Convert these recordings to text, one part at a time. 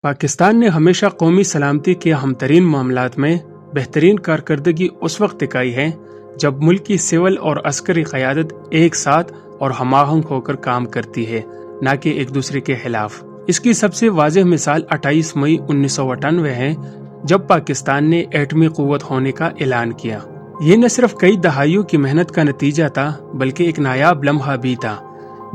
पाकिस्तान ने हमेशा कौमी सलामती के अहम तरीन मामलात में बेहतरीन कारकर्दगी उस वक्त दिखाई है जब मुल्क की सिविल और अस्करी क़यादत एक साथ और हमाहंग होकर काम करती है, न कि एक दूसरे के खिलाफ। इसकी सबसे वाज़ेह मिसाल 28 मई 1998 है, जब पाकिस्तान ने एटमी क़ुव्वत होने का ऐलान किया। ये न सिर्फ कई दहाइयों की मेहनत का नतीजा था, बल्कि एक नायाब लम्हा भी था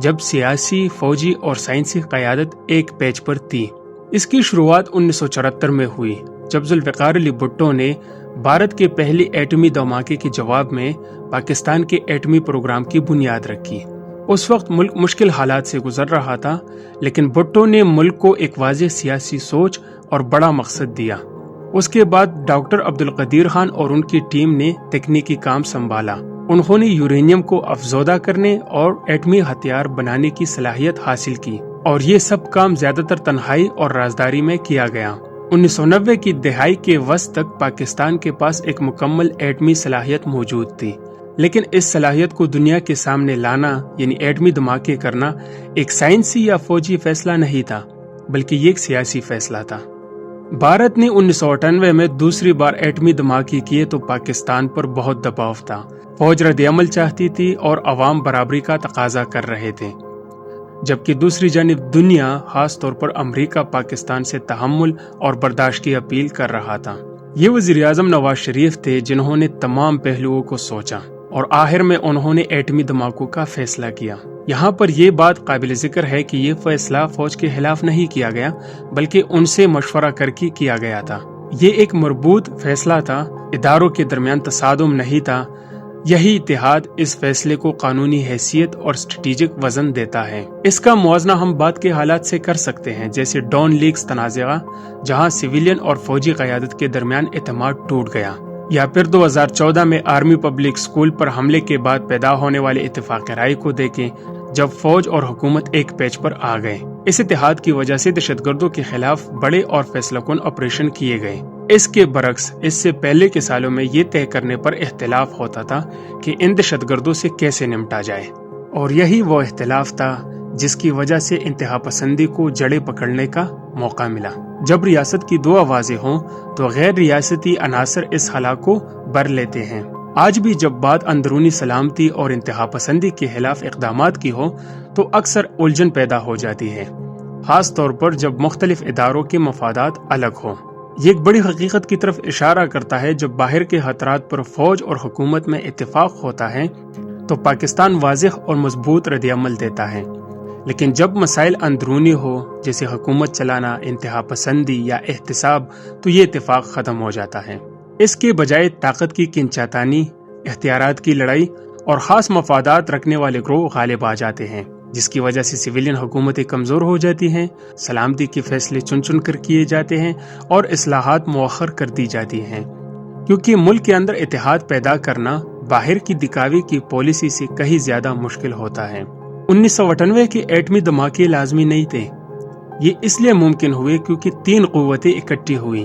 जब सियासी, फौजी और साइंसी क़यादत एक पेज पर थी। इसकी शुरुआत 1974 में हुई, जब जुल्फ़िकार अली भुट्टो ने भारत के पहले एटमी धमाके के जवाब में पाकिस्तान के एटमी प्रोग्राम की बुनियाद रखी। उस वक्त मुल्क मुश्किल हालात से गुजर रहा था, लेकिन भुट्टो ने मुल्क को एक वाज़ेह सियासी सोच और बड़ा मकसद दिया। उसके बाद डॉक्टर अब्दुल कदीर खान और उनकी टीम ने तकनीकी काम संभाला। उन्होंने यूरेनियम को अफजोदा करने और एटमी हथियार बनाने की सलाहियत हासिल की, और ये सब काम ज्यादातर तन्हाई और राजदारी में किया गया। 1990 की दहाई के वस्त तक पाकिस्तान के पास एक मुकम्मल एटमी सलाहियत मौजूद थी, लेकिन इस सलाहियत को दुनिया के सामने लाना, यानी एटमी धमाके करना, एक साइंसी या फौजी फैसला नहीं था, बल्कि ये एक सियासी फैसला था। भारत ने 1998 में दूसरी बार एटमी धमाके किए तो पाकिस्तान पर बहुत दबाव था। फौज रद्द-ए-अमल चाहती थी और अवाम बराबरी का तकाजा कर रहे थे, जबकि दूसरी जानिब दुनिया, खास तौर पर अमरीका, पाकिस्तान से तहम्मुल और बर्दाश्त की अपील कर रहा था। ये वज़ीर-ए-आज़म नवाज शरीफ थे जिन्होंने तमाम पहलुओं को सोचा और आखिर में उन्होंने एटमी धमाकों का फैसला किया। यहाँ पर यह बात काबिल जिक्र है कि ये फैसला फौज के खिलाफ नहीं किया गया, बल्कि उनसे मशवरा करके किया गया था। ये एक मरबूत फैसला था, इदारों के दरमियान तसादुम नहीं था। यही इत्तेहाद इस फैसले को कानूनी हैसियत और स्ट्रेटेजिक वजन देता है। इसका मुआवजा हम बाद के हालात से कर सकते हैं, जैसे डॉन लीग्स तनाज़ा, जहां सिविलियन और फौजी क़यादत के दरमियान एतमाद टूट गया, या फिर 2014 में आर्मी पब्लिक स्कूल पर हमले के बाद पैदा होने वाले इत्तेफाक राय को देखें, जब फौज और हुकूमत एक पेज पर आ गए। इस इत्तेहाद की वजह से दहशतगर्दों के खिलाफ बड़े और फैसलाकुन ऑपरेशन किए गए। इसके बरक्स इससे पहले के सालों में ये तय करने पर इख्तिलाफ होता था कि इन दहशतगर्दों से कैसे निपटा जाए, और यही वो इख्तिलाफ था जिसकी वजह से इंतहा पसंदी को जड़ें पकड़ने का मौका मिला। जब रियासत की दो आवाजें हों तो गैर रियासती अनासर इस हला को बर लेते हैं। आज भी जब बात अंदरूनी सलामती और इंतहा पसंदी के खिलाफ इक़दामात की हो तो अक्सर उलझन पैदा हो जाती है, खास तौर पर जब मुख्तलिफ इदारों के मफादात अलग हों। ये एक बड़ी हकीकत की तरफ इशारा करता है, जब बाहर के खतरात पर फौज और हुकूमत में इत्तेफाक होता है तो पाकिस्तान वाज़ेह और मजबूत रद्द-ए-अमल देता है, लेकिन जब मसाइल अंदरूनी हो, जैसे हुकूमत चलाना, इंतहा पसंदी या एहतिसाब, तो ये इत्तेफाक ख़त्म हो जाता है। इसके बजाय ताकत की किंचातानी, इख्तियारात की लड़ाई और ख़ास मफादात रखने वाले ग्रोह गालिब आ जाते हैं, जिसकी वजह से सिविलियन हुकूमतें कमज़ोर हो जाती हैं, सलामती के फैसले चुन चुन कर किए जाते हैं और इस्लाहात मुअख्खर कर दी जाती हैं, क्योंकि मुल्क के अंदर इत्तेहाद पैदा करना बाहर की दिखावे की पॉलिसी से कहीं ज्यादा मुश्किल होता है। 1998 के एटमी धमाके लाजमी नहीं थे। ये इसलिए मुमकिन हुए क्योंकि 3 क़ुव्वतें इकट्ठी हुई: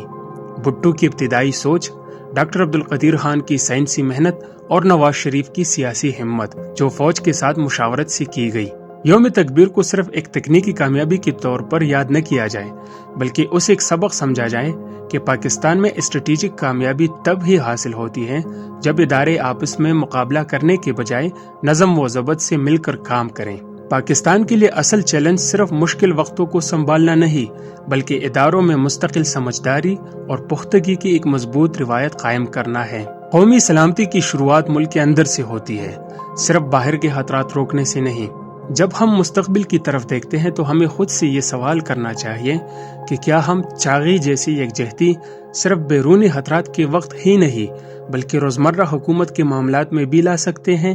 भुट्टो की इब्तिदाई सोच, डॉक्टर अब्दुल कदीर खान की साइंसी मेहनत और नवाज शरीफ की सियासी हिम्मत, जो फौज के साथ मुशावरत से की गई। यौम तकबीर को सिर्फ एक तकनीकी कामयाबी के तौर पर याद न किया जाए, बल्कि उसे एक सबक समझा जाए कि पाकिस्तान में स्ट्रेटेजिक कामयाबी तब ही हासिल होती है जब इदारे आपस में मुकाबला करने के बजाय नज़म व ज़ब्त से मिलकर काम करें। पाकिस्तान के लिए असल चैलेंज सिर्फ मुश्किल वक्तों को संभालना नहीं, बल्कि इदारों में मुस्तकिल समझदारी और पुख्तगी की एक मजबूत रिवायत कायम करना है। कौमी सलामती की शुरुआत मुल्क के अंदर से होती है, सिर्फ बाहर के खतरात रोकने से नहीं। जब हम मुस्तकबिल की तरफ देखते हैं तो हमें खुद से ये सवाल करना चाहिए कि क्या हम चागी जैसी यकजहती सिर्फ बैरूनी खतरात के वक्त ही नहीं, बल्कि रोजमर्रा हुकूमत के मामलात में भी ला सकते हैं।